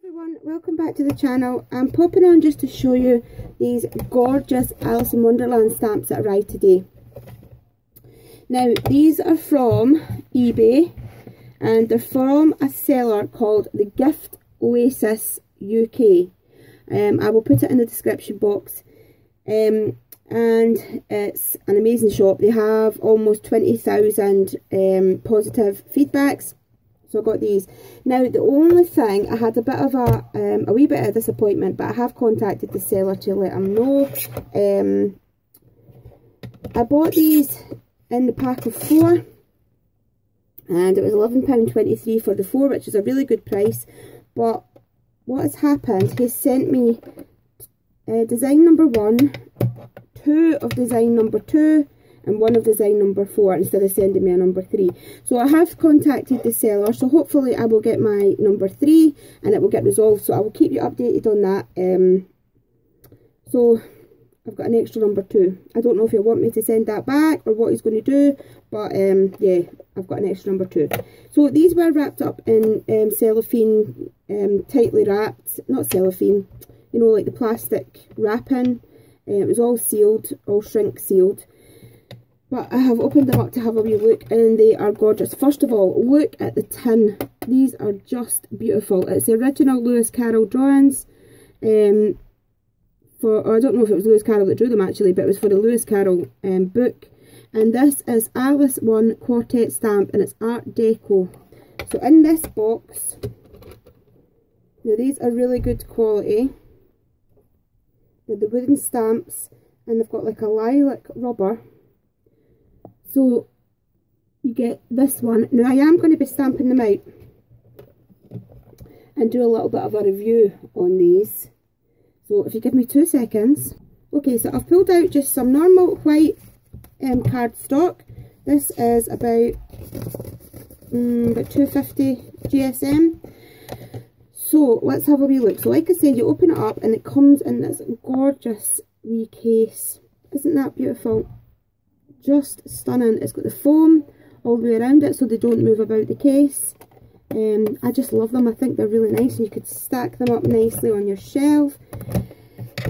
Everyone, welcome back to the channel. I'm popping on just to show you these gorgeous Alice in Wonderland stamps that arrived today. Now these are from eBay and they're from a seller called the Gift Oasis UK. I will put it in the description box, and it's an amazing shop. They have almost 20,000 positive feedbacks. So I got these. Now the only thing, I had a bit of a wee bit of disappointment, but I have contacted the seller to let them know. I bought these in the pack of 4 and it was £11.23 for the 4, which is a really good price. But what has happened, he sent me design number 1, 2 of design number 2 and 1 of design number 4 instead of sending me a number 3. So I have contacted the seller, so hopefully I will get my number 3 and it will get resolved. So I will keep you updated on that. So I've got an extra number 2. I don't know if he'll want me to send that back or what he's going to do, but yeah, I've got an extra number 2. So these were wrapped up in cellophane, tightly wrapped, not cellophane, you know, like the plastic wrapping. It was all sealed, all shrink sealed. But I have opened them up to have a wee look and they are gorgeous. First of all, look at the tin. These are just beautiful. It's the original Lewis Carroll drawings. I don't know if it was Lewis Carroll that drew them actually, but it was for the Lewis Carroll book. And this is Alice 1 Quartet stamp and it's Art Deco. So in this box, now these are really good quality. They're the wooden stamps and they've got like a lilac rubber. So you get this one. Now I am going to be stamping them out and do a little bit of a review on these. So if you give me 2 seconds. Okay, so I've pulled out just some normal white cardstock. This is about 250 GSM. So let's have a wee look. So like I said, you open it up and it comes in this gorgeous wee case. Isn't that beautiful? Just stunning. It's got the foam all the way around it so they don't move about the case. I just love them. I think they're really nice and you could stack them up nicely on your shelf.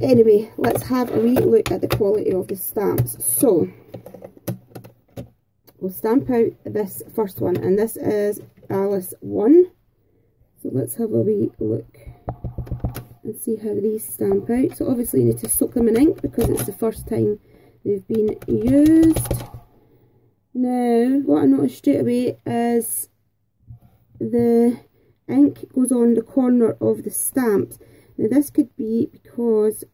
Anyway, let's have a wee look at the quality of the stamps. So we'll stamp out this first one and this is Alice 1. So let's have a wee look and see how these stamp out. So obviously you need to soak them in ink because it's the first time they've been used. Now what I noticed straight away is the ink goes on the corner of the stamps. Now this could be because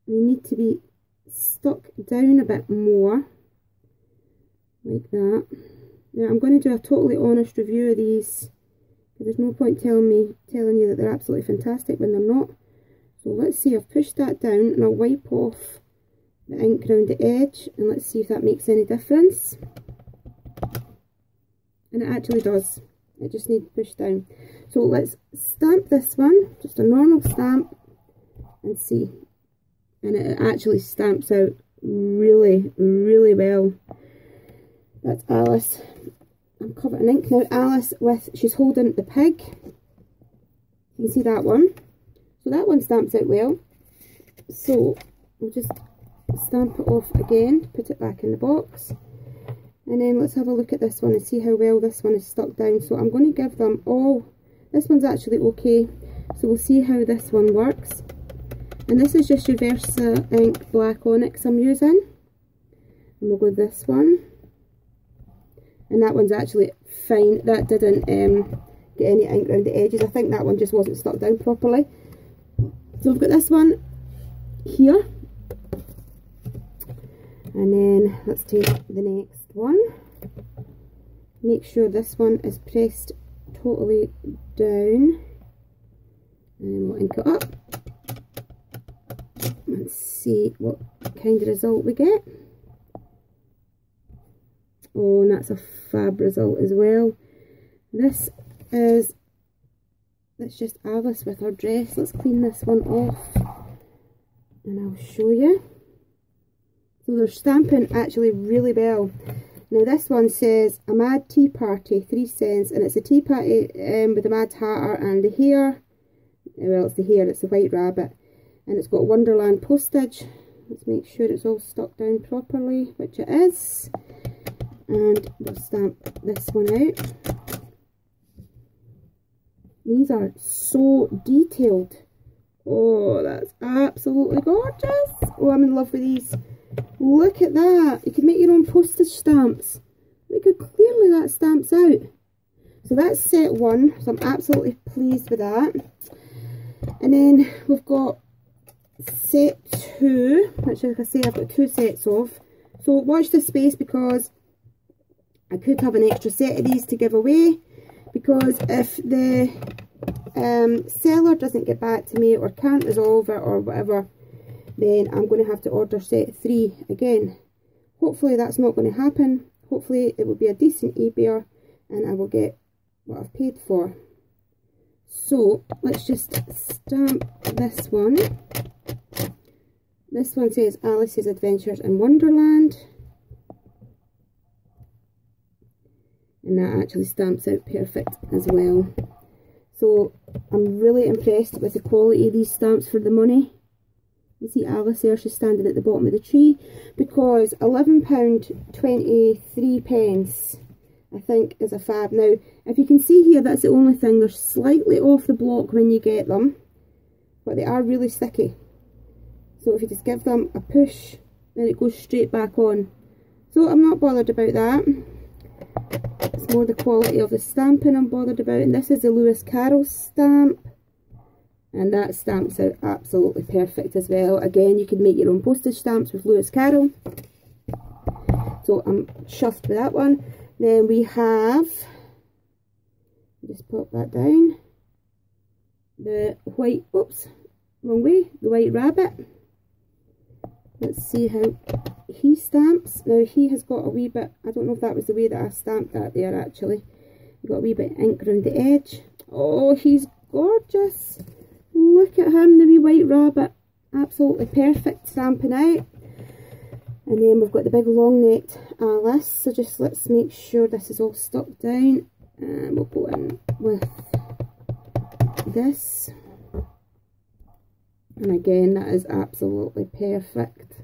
they need to be stuck down a bit more, like that. Now I'm going to do a totally honest review of these, because there's no point telling you that they're absolutely fantastic when they're not. So let's see, I've pushed that down and I'll wipe off the ink around the edge and let's see if that makes any difference. And it actually does. It just needs to push down. So let's stamp this one, just a normal stamp, and see. And it actually stamps out really, really well. That's Alice. I'm covered in ink now. Alice she's holding the pig. You can see that one. So that one stamps out well. So we'll just stamp it off again, put it back in the box. And then let's have a look at this one and see how well this one is stuck down. So I'm going to give them all, this one's actually okay, so we'll see how this one works. And this is just your Versa Ink Black Onyx I'm using. And we'll go with this one. And that one's actually fine, that didn't get any ink around the edges. I think that one just wasn't stuck down properly. So we've got this one here. And then let's take the next one. Make sure this one is pressed totally down and we'll ink it up and see what kind of result we get. Oh, and that's a fab result as well. That's just Alice with her dress. Let's clean this one off and I'll show you. So they're stamping actually really well. Now this one says a mad tea party, 3 cents, and it's a tea party with a Mad Hatter and the hair Well, it's the hare, it's the white rabbit, and it's got Wonderland postage. Let's make sure it's all stuck down properly, which it is, and we'll stamp this one out. These are so detailed. Oh, that's absolutely gorgeous. Oh, I'm in love with these. Look at that. You can make your own postage stamps. Look how clearly that stamps out. So that's set 1, so I'm absolutely pleased with that. And then we've got set 2, which, like I say, I've got 2 sets of. So watch this space, because I could have an extra set of these to give away, because if the seller doesn't get back to me or can't resolve it or whatever, then I'm going to have to order set 3 again. Hopefully that's not going to happen. Hopefully it will be a decent eBayer and I will get what I've paid for. So let's just stamp this one. This one says Alice's Adventures in Wonderland, and that actually stamps out perfect as well. So I'm really impressed with the quality of these stamps for the money. You see Alice there, she's standing at the bottom of the tree, because £11.23 I think is a fab. Now if you can see here, that's the only thing, they're slightly off the block when you get them, but they are really sticky. So if you just give them a push, then it goes straight back on. So I'm not bothered about that. It's more the quality of the stamping I'm bothered about. And this is the Lewis Carroll stamp, and that stamps out absolutely perfect as well. Again, you can make your own postage stamps with Lewis Carroll, so I'm chuffed with that one. Then we have, just pop that down, the white, oops, wrong way, the white rabbit. Let's see how he stamps. Now he has got a wee bit, I don't know if that was the way that I stamped that there actually. Got a wee bit of ink around the edge. Oh, he's gorgeous. Look at him, the wee white rabbit. Absolutely perfect stamping out. And then we've got the big long necked Alice. So just let's make sure this is all stuck down. And we'll go in with this. And again, that is absolutely perfect.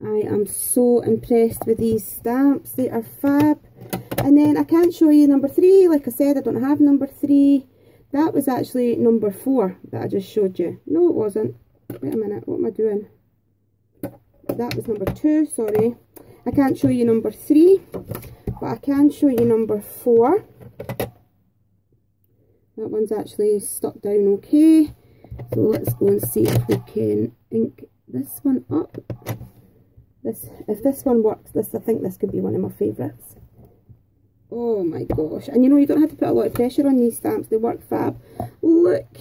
I am so impressed with these stamps. They are fab. And then I can't show you number 3. Like I said, I don't have number 3. That was actually number 4 that I just showed you. No, it wasn't. Wait a minute, what am I doing? That was number 2, sorry. I can't show you number 3, but I can show you number 4. That one's actually stuck down okay. So let's go and see if we can ink this one up. If this one works, I think this could be one of my favourites. Oh my gosh. And you know, you don't have to put a lot of pressure on these stamps. They work fab. Look,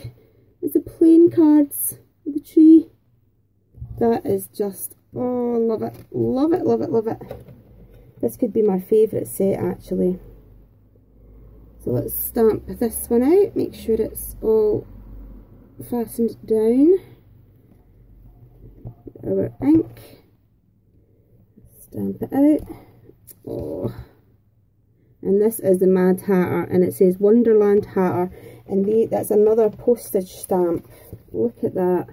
it's the playing cards of the tree. That is just, oh, love it. Love it, love it, love it. This could be my favourite set actually. So let's stamp this one out. Make sure it's all fastened down. Our ink, stamp it out. Oh, and this is the Mad Hatter, and it says Wonderland Hatter, and that's another postage stamp. Look at that,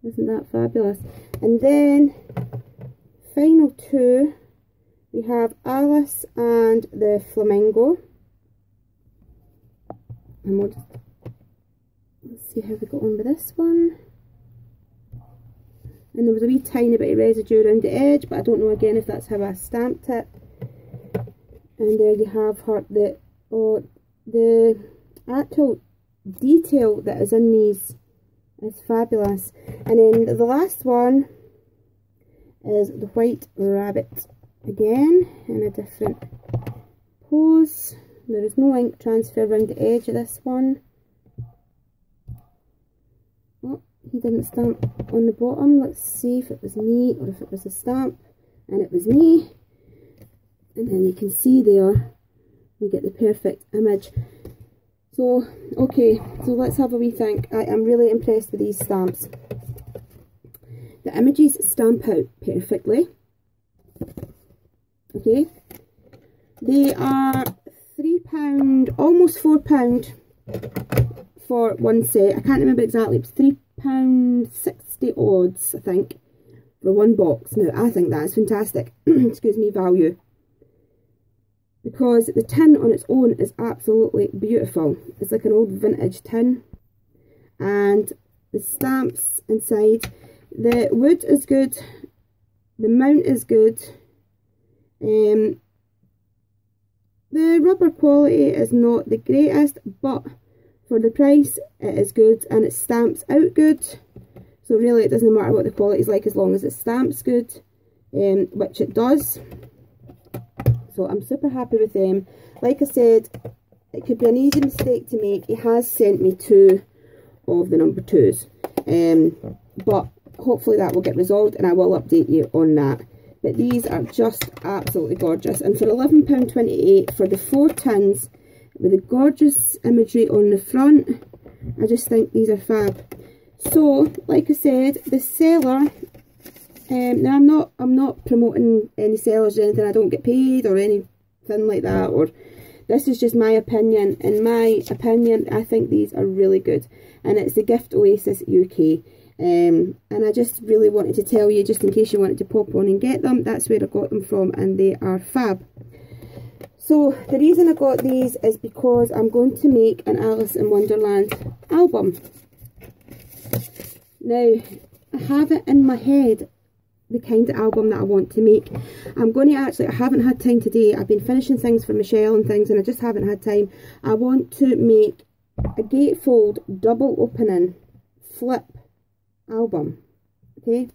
isn't that fabulous? And then final 2, we have Alice and the Flamingo, and we'll just, let's see how we got on with this one. And there was a wee tiny bit of residue around the edge, but I don't know again if that's how I stamped it. And there you have her, the actual detail that is in these is fabulous. And then the last one is the white rabbit again in a different pose. There is no ink transfer around the edge of this one. Oh, he didn't stamp on the bottom. Let's see if it was me or if it was a stamp. And it was me. And then you can see there, you get the perfect image. So, okay, so let's have a wee think. I am really impressed with these stamps. The images stamp out perfectly. Okay. They are £3, almost £4 for one set. I can't remember exactly, it was £3.60 odds, I think, for one box. Now, I think that's fantastic, excuse me, value. Because the tin on its own is absolutely beautiful. It's like an old vintage tin. And the stamps inside, the wood is good, the mount is good, the rubber quality is not the greatest, but for the price it is good, and it stamps out good. So really it doesn't matter what the quality is like as long as it stamps good, which it does. So I'm super happy with them. Like I said, it could be an easy mistake to make. He has sent me 2 of the number 2s, but hopefully that will get resolved and I will update you on that. But these are just absolutely gorgeous, and for £11.28 for the 4 tins with the gorgeous imagery on the front, I just think these are fab. So like I said, the seller, now I'm not promoting any sellers or anything. I don't get paid or anything like that, or this is just my opinion. In my opinion, I think these are really good, and it's the Gift Oasis UK. And I just really wanted to tell you, just in case you wanted to pop on and get them, that's where I got them from, and they are fab. So the reason I got these is because I'm going to make an Alice in Wonderland album. Now, I have it in my head, the kind of album that I want to make. I'm going to actually, I haven't had time today, I've been finishing things for Michelle and things, and I just haven't had time. I want to make a gatefold double opening flip album. Okay,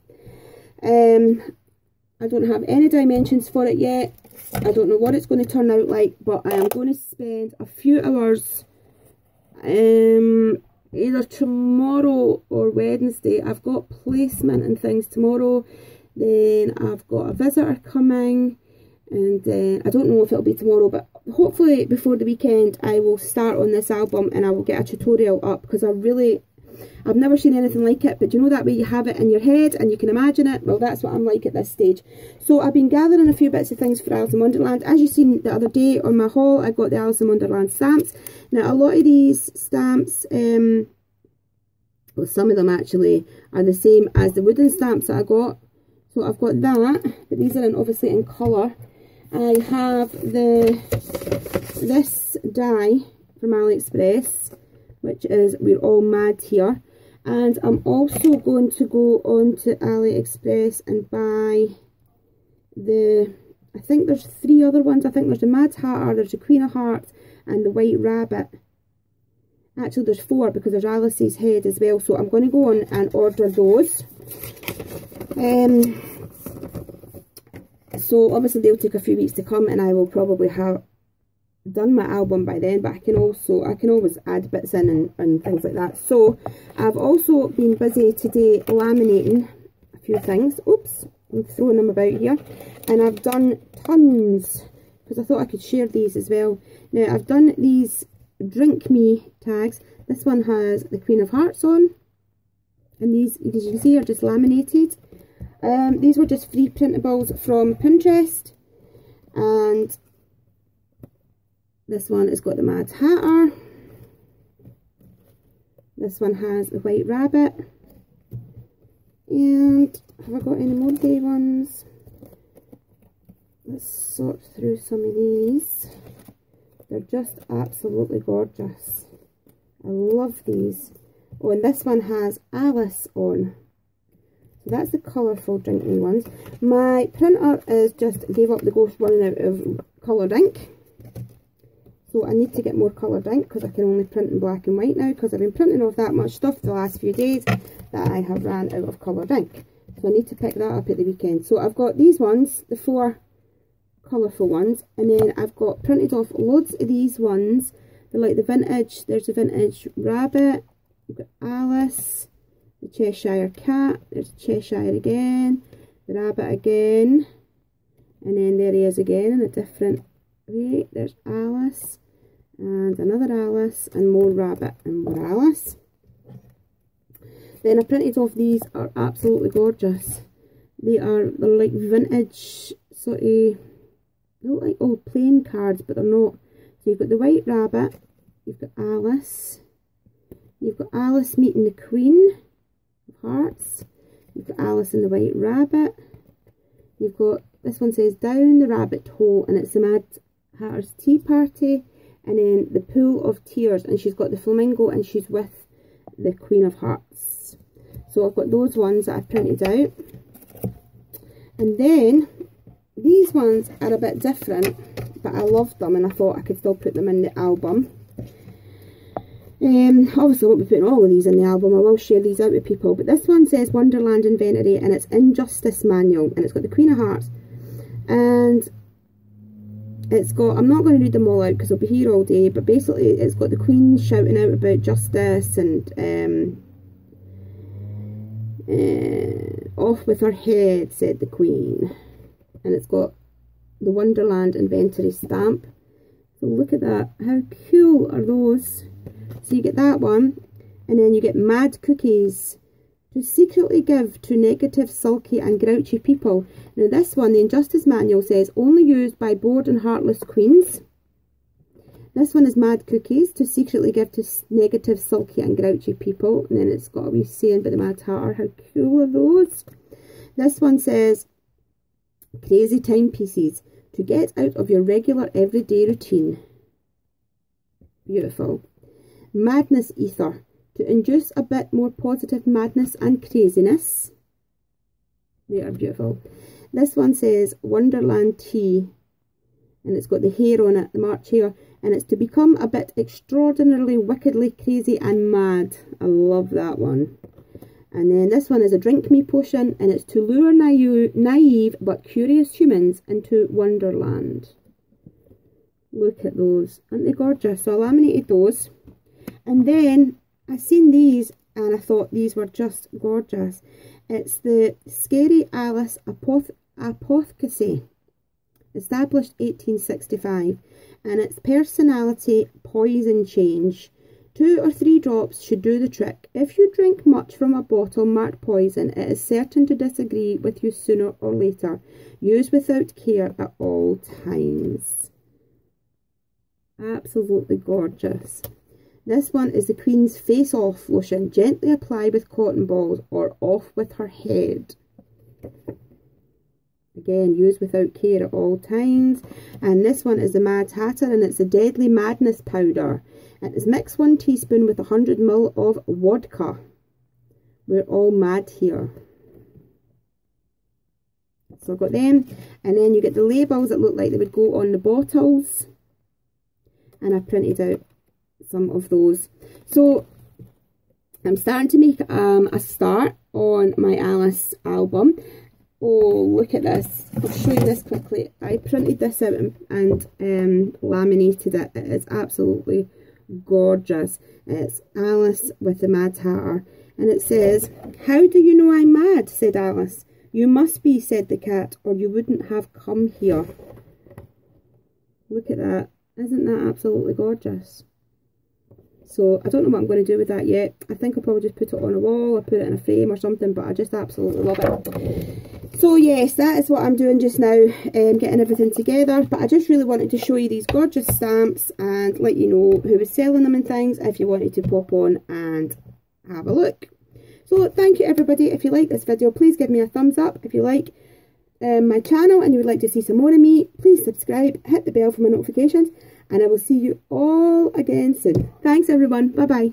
I don't have any dimensions for it yet. I don't know what it's going to turn out like, but I am going to spend a few hours either tomorrow or Wednesday. I've got placement and things tomorrow, then I've got a visitor coming, and then I don't know if it'll be tomorrow, but hopefully before the weekend I will start on this album and I will get a tutorial up, because I've never seen anything like it. But you know that way you have it in your head and you can imagine it? Well, that's what I'm like at this stage. So I've been gathering a few bits of things for Alice in Wonderland. As you seen the other day on my haul, I got the Alice in Wonderland stamps. Now, a lot of these stamps, well, some of them actually are the same as the wooden stamps that I got. So I've got that, but these are obviously in colour. I have this die from AliExpress, which is We're All Mad Here. And I'm also going to go on to AliExpress and buy I think there's 3 other ones. I think there's the Mad Hatter, there's the Queen of Hearts, and the White Rabbit. Actually, there's 4 because there's Alice's head as well. So I'm going to go on and order those. So obviously they'll take a few weeks to come, and I will probably have done my album by then, but I can always add bits in and things like that. So I've also been busy today laminating a few things. Oops, I'm throwing them about here. And I've done tons, because I thought I could share these as well. Now, I've done these Drink Me tags. This one has the Queen of Hearts on, and these, as you can see, are just laminated. These were just free printables from Pinterest, and this one has got the Mad Hatter. This one has the White Rabbit. And have I got any more day ones? Let's sort through some of these. They're just absolutely gorgeous. I love these. Oh, and this one has Alice on. So that's the colourful Drink Me ones. My printer is just gave up the ghost running out of coloured ink. So I need to get more coloured ink, because I can only print in black and white now, because I've been printing off that much stuff the last few days that I have ran out of coloured ink. So I need to pick that up at the weekend. So I've got these ones, the 4 colourful ones, and then I've got printed off loads of these ones. They're like the vintage, there's a vintage rabbit, you've got Alice, the Cheshire Cat, there's Cheshire again, the rabbit again, and then there he is again in a different way. There's Alice, and another Alice, and more rabbit, and more Alice. Then I printed off, these are absolutely gorgeous. They're like vintage sort of, they look like old playing cards, but they're not. So you've got the White Rabbit, you've got Alice, You've got Alice meeting the Queen of Hearts. You've got Alice and the White Rabbit. You've got, this one says Down the Rabbit Hole, and it's the Mad Hatter's Tea Party. And then the Pool of Tears, and she's got the flamingo and she's with the Queen of Hearts. So I've got those ones that I've printed out. And then these ones are a bit different, but I loved them and I thought I could still put them in the album. Obviously I won't be putting all of these in the album, I will share these out with people, but this one says Wonderland Inventory, and it's Injustice Manual, and it's got the Queen of Hearts, and it's got, I'm not going to read them all out because I'll be here all day, but basically it's got the Queen shouting out about justice and off with her head, said the Queen, and it's got the Wonderland Inventory stamp. So look at that, how cool are those? So you get that one, and then you get Mad Cookies to secretly give to negative, sulky and grouchy people. Now this one, the Injustice Manual, says only used by bored and heartless queens. This one is Mad Cookies to secretly give to negative, sulky and grouchy people. And then it's got a wee saying about the Mad Hatter. How cool are those? This one says Crazy Timepieces to get out of your regular everyday routine. Beautiful. Madness Ether to induce a bit more positive madness and craziness. They are beautiful. This one says Wonderland Tea, and it's got the hair on it, the March hare, and it's to become a bit extraordinarily, wickedly crazy and mad. I love that one. And then this one is a Drink Me potion, and it's to lure naive but curious humans into Wonderland. Look at those, aren't they gorgeous? So I laminated those, and then I seen these and I thought these were just gorgeous. It's the Scary Alice Apothecary, established 1865, and it's personality poison change. 2 or 3 drops should do the trick. If you drink much from a bottle marked poison, it is certain to disagree with you sooner or later. Use without care at all times. Absolutely gorgeous. This one is the Queen's Face Off lotion. Gently apply with cotton balls or off with her head. Again, use without care at all times. And this one is the Mad Hatter, and it's the Deadly Madness Powder. It is mix 1 teaspoon with 100 ml of vodka. We're all mad here. So I've got them. And then you get the labels that look like they would go on the bottles. And I printed out some of those. So I'm starting to make a start on my Alice album. Oh, look at this. I'll show you this quickly. I printed this out and laminated it. It is absolutely gorgeous. It's Alice with the Mad Hatter, and it says, "How do you know I'm mad?" said Alice. "You must be," said the cat, "or you wouldn't have come here." Look at that. Isn't that absolutely gorgeous? So I don't know what I'm going to do with that yet. I think I'll probably just put it on a wall or put it in a frame or something, but I just absolutely love it. So yes, that is what I'm doing just now, getting everything together. But I just really wanted to show you these gorgeous stamps and let you know who was selling them and things if you wanted to pop on and have a look. So thank you everybody. If you like this video, please give me a thumbs up. If you like my channel and you would like to see some more of me, please subscribe, hit the bell for my notifications, and I will see you all again soon. Thanks everyone. Bye bye.